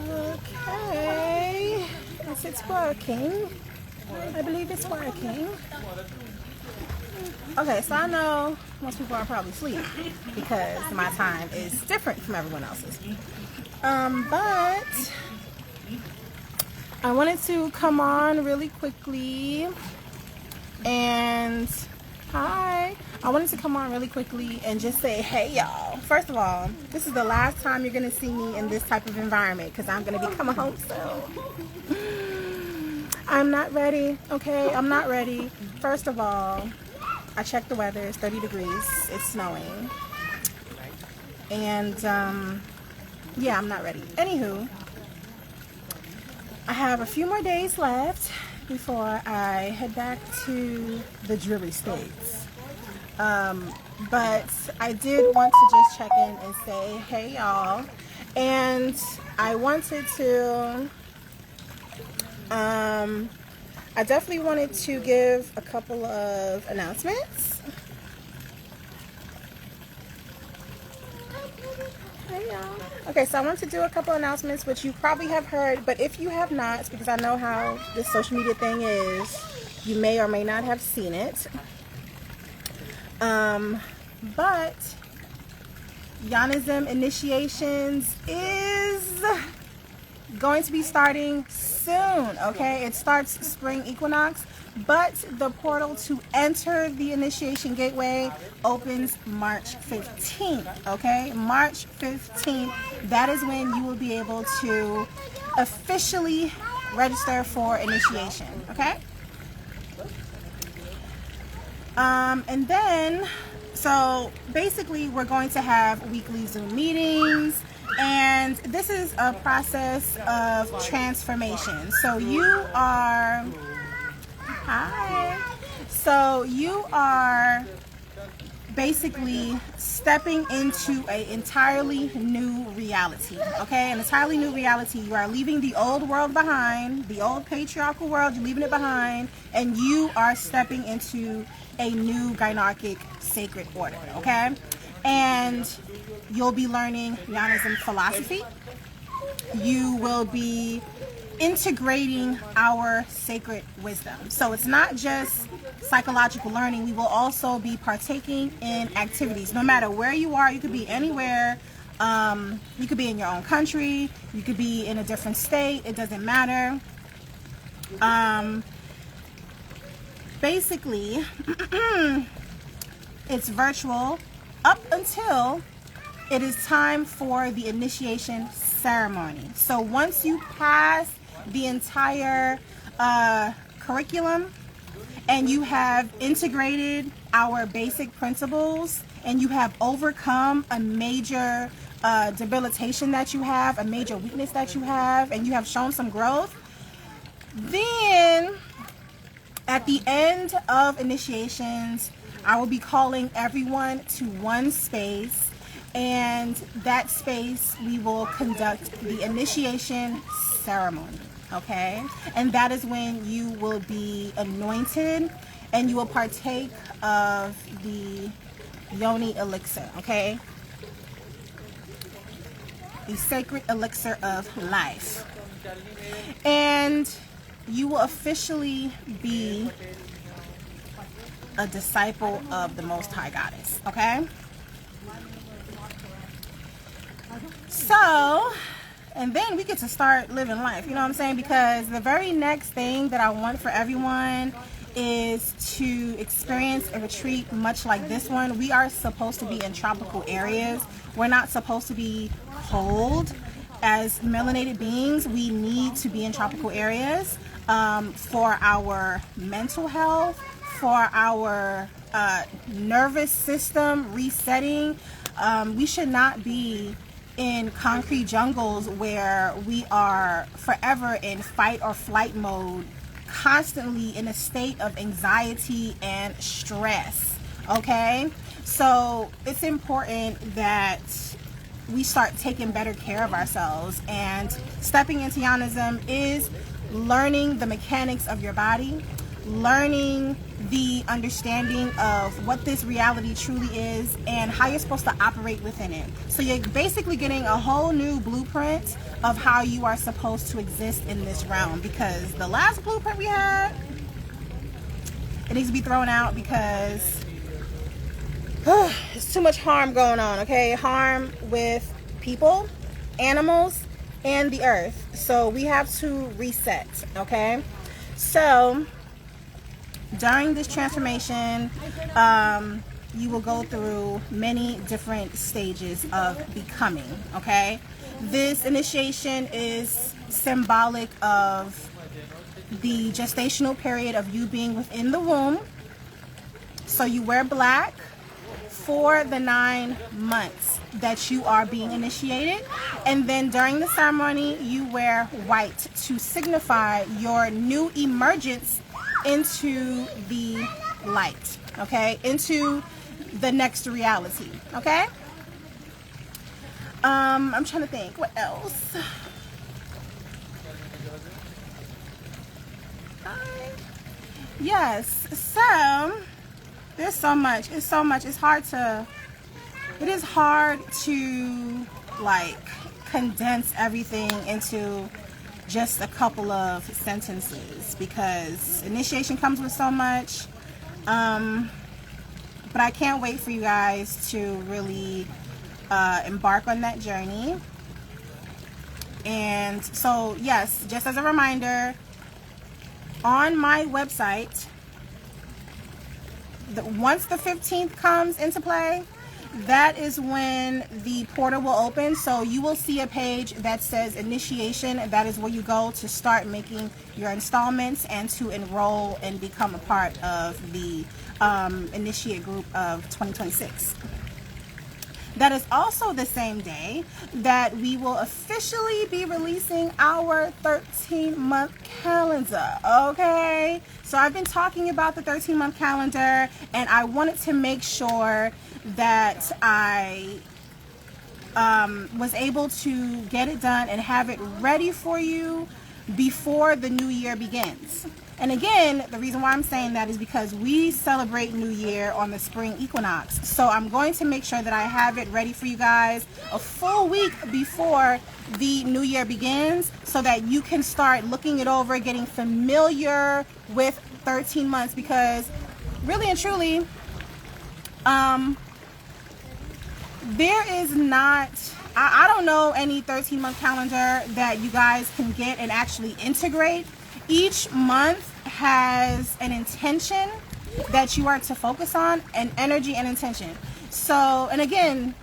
Okay, yes, it's working. I believe it's working. Okay, so I know most people are probably asleep because my time is different from everyone else's. But I wanted to come on really quickly and I wanted to come on really quickly and just say, hey y'all. First of all, this is the last time you're going to see me in this type of environment because I'm going to be coming home soon. I'm not ready, okay? I'm not ready. First of all, I checked the weather. It's 30 degrees. It's snowing. And, yeah, I'm not ready. Anywho, I have a few more days left before I head back to the dreary states. But I did want to just check in and say, hey y'all. And I wanted to, I definitely wanted to give a couple of announcements. Hey y'all. Okay, so I want to do a couple announcements, which you probably have heard, but if you have not, because I know how this social media thing is, you may or may not have seen it. But Yonism Initiations is going to be starting soon, okay? It starts spring equinox, but the portal to enter the initiation gateway opens March 15th, okay? March 15th, that is when you will be able to officially register for initiation, okay? And then, so basically we're going to have weekly Zoom meetings, and this is a process of transformation. So you are, so you are basically stepping into an entirely new reality, okay? An entirely new reality. You are leaving the old world behind, the old patriarchal world, you're leaving it behind, and you are stepping into a new Gynarchic sacred order, okay? And you'll be learning Yonism philosophy. You will be integrating our sacred wisdom. So it's not just psychological learning. We will also be partaking in activities. No matter where you are, you could be anywhere. You could be in your own country. You could be in a different state. It doesn't matter. Basically, it's virtual up until it is time for the initiation ceremony. So once you pass the entire curriculum and you have integrated our basic principles and you have overcome a major debilitation that you have, a major weakness that you have, and you have shown some growth, then at the end of initiations, I will be calling everyone to one space, and that space we will conduct the initiation ceremony, okay? And that is when you will be anointed and you will partake of the Yoni elixir, okay? The sacred elixir of life. And you will officially be a disciple of the Most High Goddess, okay? So, and then we get to start living life, you know what I'm saying? Because the very next thing that I want for everyone is to experience a retreat much like this one. We are supposed to be in tropical areas. We're not supposed to be cold. As melanated beings, we need to be in tropical areas for our mental health, for our nervous system resetting. We should not be in concrete jungles where we are forever in fight or flight mode, constantly in a state of anxiety and stress, okay? So it's important that we start taking better care of ourselves, and stepping into Yonism is learning the mechanics of your body, learning the understanding of what this reality truly is and how you're supposed to operate within it. So you're basically getting a whole new blueprint of how you are supposed to exist in this realm, because the last blueprint we had, it needs to be thrown out because there's too much harm going on, okay? Harm with people, animals, and the earth. So we have to reset, okay? So during this transformation, you will go through many different stages of becoming, okay? This initiation is symbolic of the gestational period of you being within the womb. So you wear black for the 9 months that you are being initiated, and then during the ceremony you wear white to signify your new emergence into the light, okay, into the next reality, okay? I'm trying to think what else. Yes, so there's so much. It's so much. It is hard to like condense everything into just a couple of sentences, because initiation comes with so much. But I can't wait for you guys to really embark on that journey. And so, yes, just as a reminder, on my website, once the 15th comes into play, that is when the portal will open. So you will see a page that says initiation. That is where you go to start making your installments and to enroll and become a part of the initiate group of 2026. That is also the same day that we will officially be releasing our 13-month calendar, okay? So I've been talking about the 13-month calendar, and I wanted to make sure that I was able to get it done and have it ready for you before the new year begins. And again, the reason why I'm saying that is because we celebrate New Year on the spring equinox. So I'm going to make sure that I have it ready for you guys a full week before the new year begins, so that you can start looking it over, getting familiar with 13 months, because really and truly, there is not, I don't know any 13-month calendar that you guys can get and actually integrate. Each month has an intention that you are to focus on, an energy and intention. So, and again,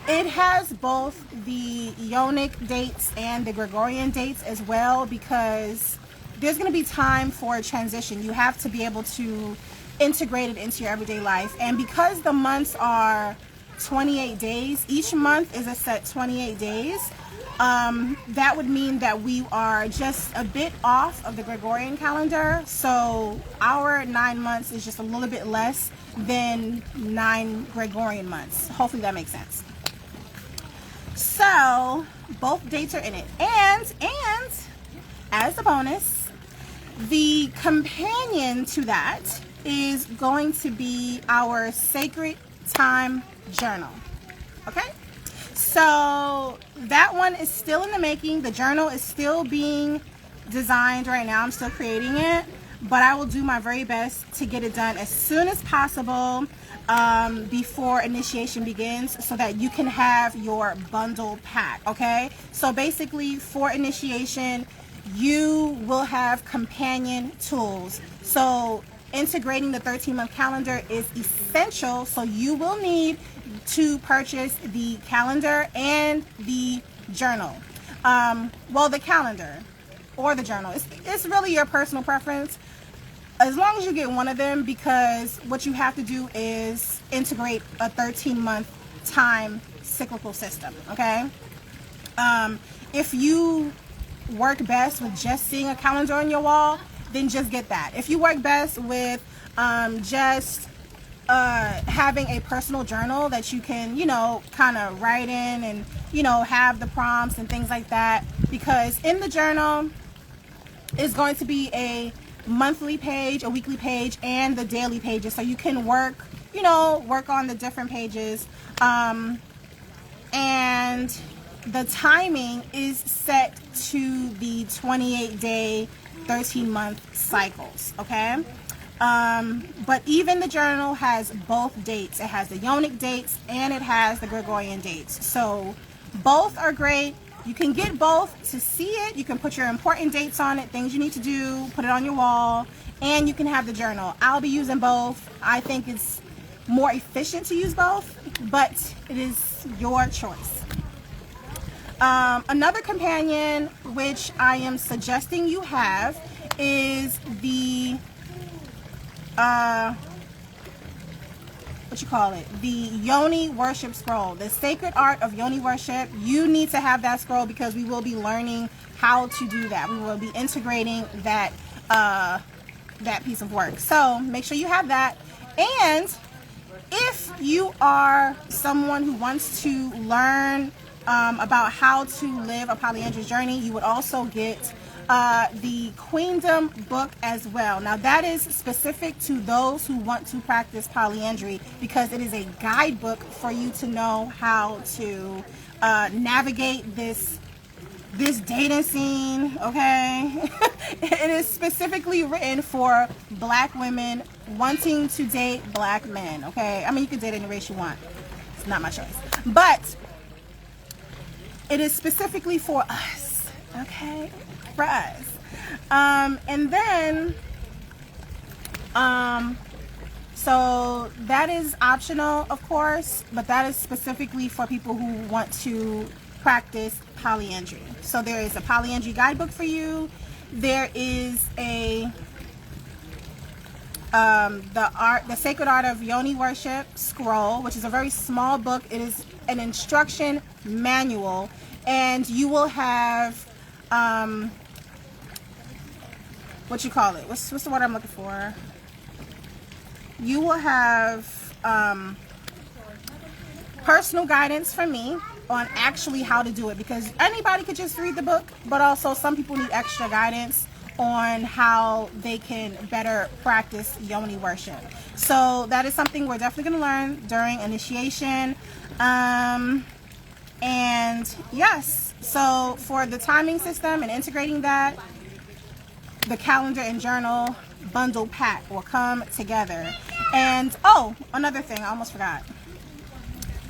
it has both the Yonic dates and the Gregorian dates as well, because there's going to be time for a transition. You have to be able to integrate it into your everyday life. And because the months are 28 days, each month is a set 28 days. That would mean that we are just a bit off of the Gregorian calendar. So our 9 months is just a little bit less than 9 Gregorian months. Hopefully that makes sense. So both dates are in it. And as a bonus, the companion to that is going to be our Sacred Time Journal. Okay? So that one is still in the making. The journal is still being designed right now. I'm still creating it, but I will do my very best to get it done as soon as possible before initiation begins, so that you can have your bundle pack, okay? So basically, for initiation, you will have companion tools. So integrating the 13-month calendar is essential, so you will need to purchase the calendar and the journal. Well, the calendar or the journal. It's really your personal preference, as long as you get one of them, because what you have to do is integrate a 13-month time cyclical system, okay? If you work best with just seeing a calendar on your wall, then just get that. If you work best with just having a personal journal that you can, kind of write in and, have the prompts and things like that, because in the journal is going to be a monthly page, a weekly page, and the daily pages, so you can work on the different pages. And the timing is set to the 28-day, 13-month cycles, okay? But even the journal has both dates. It has the Yonic dates and it has the Gregorian dates. So both are great. You can get both to see it. You can put your important dates on it, things you need to do, put it on your wall, and you can have the journal. I'll be using both. I think it's more efficient to use both, but it is your choice. Another companion which I am suggesting you have is the the Yoni Worship scroll, the Sacred Art of Yoni Worship. You need to have that scroll because we will be learning how to do that. We will be integrating that that piece of work. So make sure you have that. And if you are someone who wants to learn about how to live a polyandrous journey, you would also get the Queendom book as well. Now that is specific to those who want to practice polyandry because it is a guidebook for you to know how to navigate this dating scene, okay? It is specifically written for black women wanting to date black men, okay? I mean, you can date any race you want. It's not my choice. But it is specifically for us, okay? For us. And then, so that is optional, of course, but that is specifically for people who want to practice polyandry. So there is a polyandry guidebook for you. There is a the Sacred Art of Yoni Worship scroll, which is a very small book. It is an instruction manual, and you will have what's the word I'm looking for? You will have personal guidance from me on actually how to do it, because anybody could just read the book, but also some people need extra guidance on how they can better practice Yoni worship. So that is something we're definitely going to learn during initiation. And yes, so for the timing system and integrating that, the calendar and journal bundle pack will come together. And oh, another thing, I almost forgot.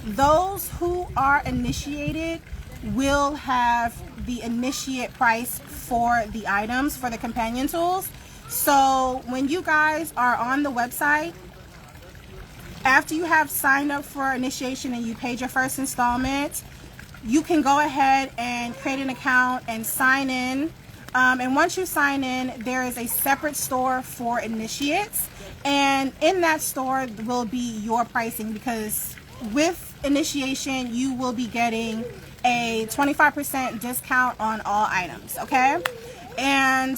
Those who are initiated will have the initiate price for the items, for the companion tools. So when you guys are on the website, after you have signed up for initiation and you paid your first installment, you can go ahead and create an account and sign in. And once you sign in, there is a separate store for initiates, and in that store will be your pricing, because with initiation you will be getting a 25% discount on all items, okay? And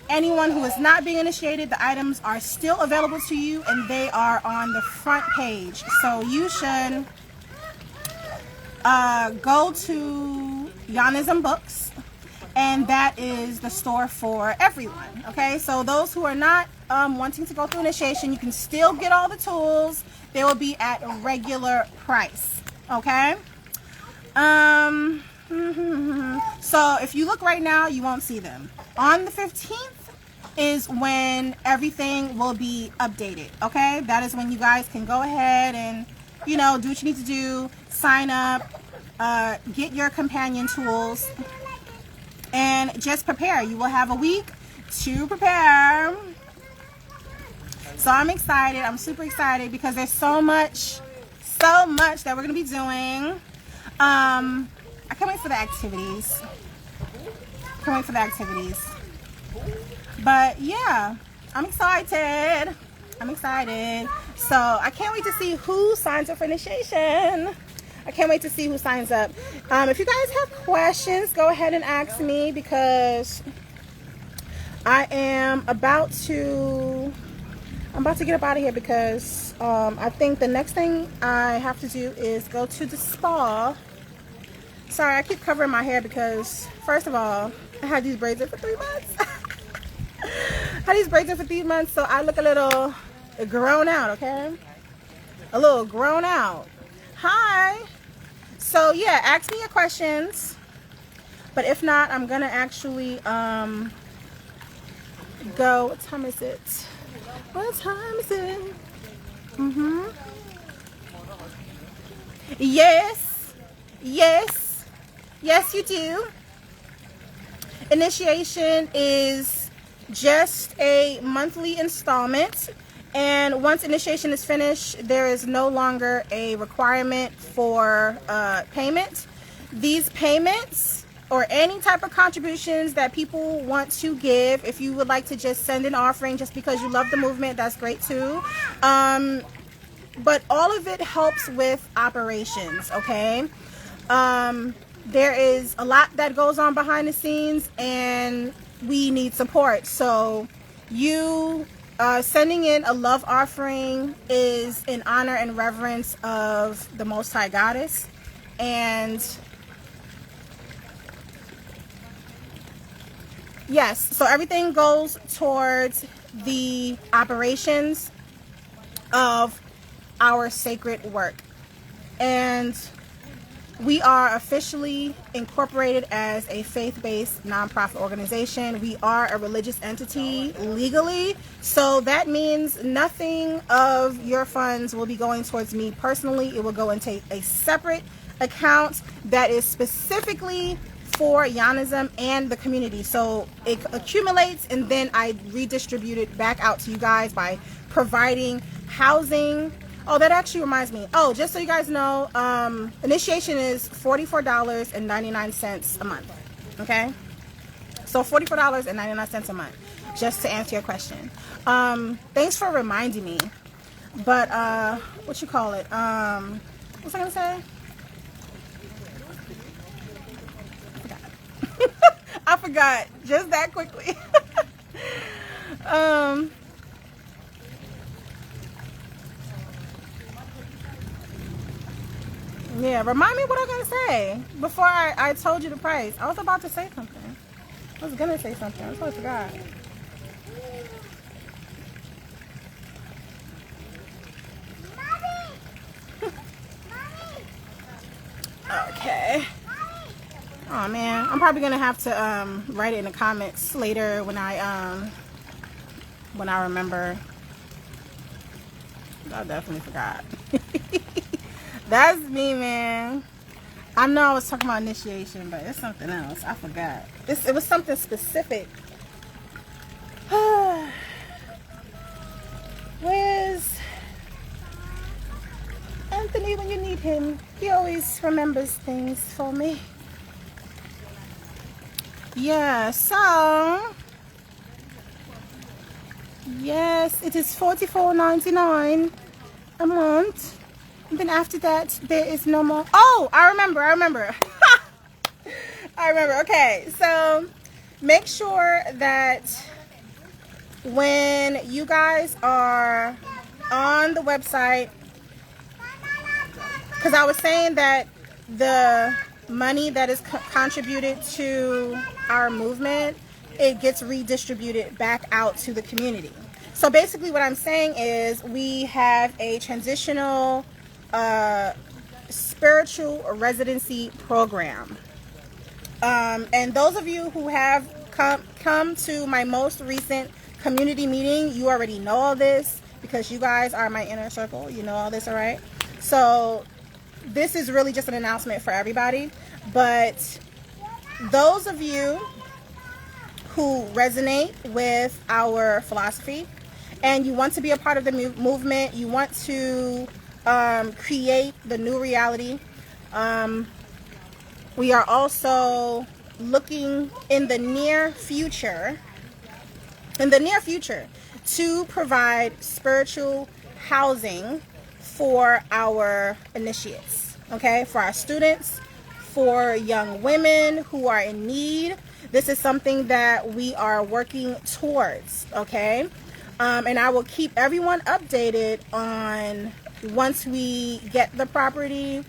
anyone who is not being initiated, the items are still available to you, and they are on the front page. So you should go to Yonism Books, and that is the store for everyone, okay? So those who are not wanting to go through initiation, you can still get all the tools. They will be at a regular price, okay? So if you look right now, you won't see them. On the 15th is when everything will be updated, okay? That is when you guys can go ahead and, you know, do what you need to do, sign up, get your companion tools, and just prepare. You will have a week to prepare. So I'm excited. I'm super excited because there's so much that we're going to be doing. I can't wait for the activities. But yeah, I'm excited. So I can't wait to see who signs up for initiation. If you guys have questions, go ahead and ask me, because I am about to get up out of here, because I think the next thing I have to do is go to the spa. Sorry, I keep covering my hair because, first of all, I had these braids in for 3 months. had these braids in for 3 months, so I look a little grown out, okay? A little grown out. Hi. So yeah, ask me your questions. But if not, I'm gonna actually go. What time is it? What time is it? Yes. Yes. Yes, you do. Initiation is just a monthly installment. And once initiation is finished, there is no longer a requirement for payment. These payments or any type of contributions that people want to give, if you would like to just send an offering just because you love the movement, that's great too. But all of it helps with operations, okay? There is a lot that goes on behind the scenes and we need support. So you sending in a love offering is in honor and reverence of the Most High Goddess. And yes, so everything goes towards the operations of our sacred work. And we are officially incorporated as a faith-based nonprofit organization. We are a religious entity legally, so that means nothing of your funds will be going towards me personally. It will go into a separate account that is specifically for Yonism and the community. So it accumulates and then I redistribute it back out to you guys by providing housing. Oh, that actually reminds me. Oh, just so you guys know, initiation is $44.99 a month. Okay? So $44.99 a month, just to answer your question. Thanks for reminding me. But, what you call it? What's I gonna say? I forgot just that quickly. Yeah, remind me what I was gonna say before I told you the price. I was about to say something. I was gonna say something. I totally forgot. Okay. Oh man, I'm probably gonna have to write it in the comments later when I remember. I definitely forgot. That's me, man. I know I was talking about initiation, but it's something else. I forgot. It was something specific. Where's Anthony when you need him? He always remembers things for me. Yeah, so yes, it is $44.99 a month. And then after that, there is no more. Oh, I remember. I remember. Okay, so make sure that when you guys are on the website, because I was saying that the money that is contributed to our movement, it gets redistributed back out to the community. So basically what I'm saying is we have a transitional spiritual residency program. And those of you who have come to my most recent community meeting, you already know all this because you guys are my inner circle. You know all this, all right? So this is really just an announcement for everybody. But those of you who resonate with our philosophy and you want to be a part of the movement, you want to create the new reality. We are also looking in the near future to provide spiritual housing for our initiates, okay, for our students, for young women who are in need. This is something that we are working towards, okay? And I will keep everyone updated on once we get the property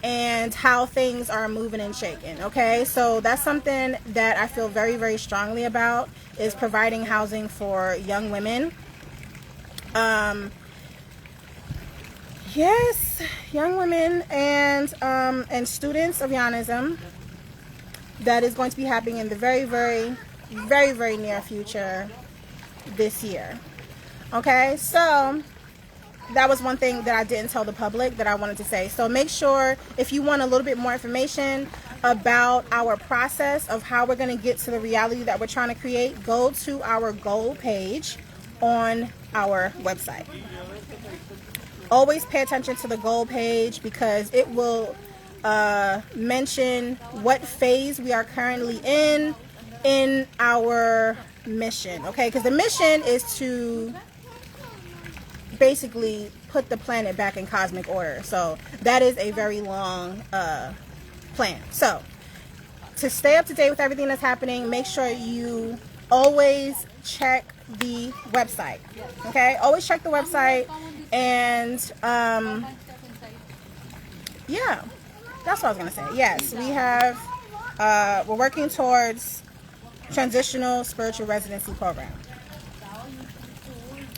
and how things are moving and shaking. Okay, so that's something that I feel very, very strongly about, is providing housing for young women. Yes, young women and students of Yonism. That is going to be happening in the very, very, very, very near future this year. Okay, so that was one thing that I didn't tell the public that I wanted to say. So make sure, if you want a little bit more information about our process of how we're going to get to the reality that we're trying to create, go to our goal page on our website. Always pay attention to the goal page, because it will mention what phase we are currently in our mission. Okay, because the mission is to basically put the planet back in cosmic order. So that is a very long plan. So to stay up to date with everything that's happening, make sure you always check the website. Okay, always check the website. And yeah, that's what I was gonna say. Yes, we have we're working towards transitional spiritual residency program.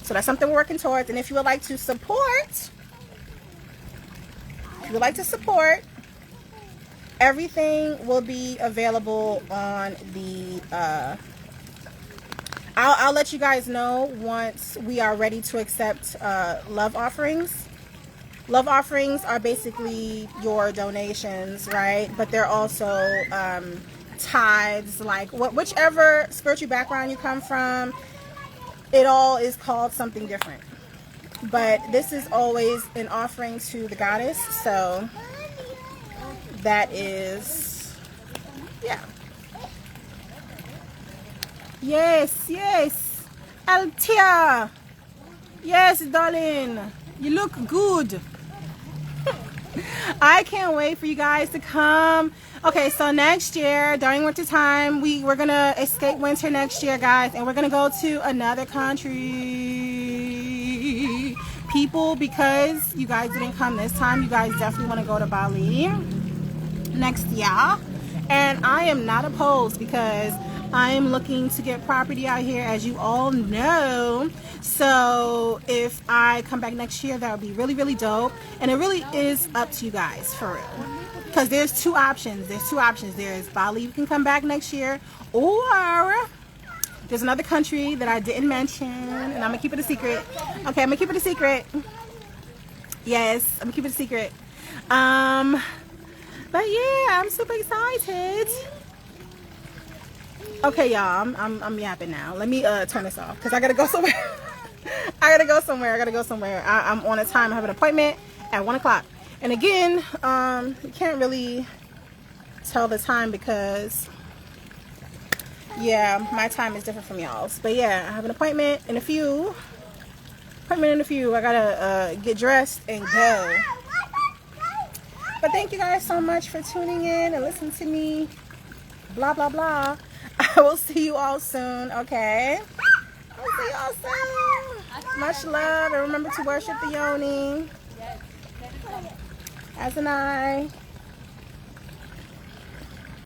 So that's something we're working towards. And if you would like to support, everything will be available on the I'll let you guys know once we are ready to accept love offerings. Love offerings are basically your donations, right? But they're also tithes, like whichever spiritual background you come from. It all is called something different, but this is always an offering to the goddess. So that is, yeah. Yes, Altia. Yes, darling, you look good. I can't wait for you guys to come. Okay, so next year during winter time, we're gonna escape winter next year, guys, and we're gonna go to another country. People, because you guys didn't come this time, you guys definitely want to go to Bali next year. And I am not opposed, because I am looking to get property out here, as you all know. So if I come back next year, that would be really, really dope. And it really is up to you guys, for real. Because there's two options. There's Bali, you can come back next year, or there's another country that I didn't mention, and I'm gonna keep it a secret. Okay, I'm gonna keep it a secret. Yes, I'm gonna keep it a secret. But yeah, I'm super excited. Okay, y'all, I'm yapping now. Let me turn this off, because I gotta go somewhere. I gotta go somewhere. I'm on a time. I have an appointment at 1 o'clock. And again, you can't really tell the time, because yeah, my time is different from y'all's. But yeah, I have an appointment in a few. I gotta get dressed and go. But thank you guys so much for tuning in and listening to me. Blah blah blah. I will see you all soon. Okay. I'll see you all soon. Much love, and remember to worship the Yoni. As an eye.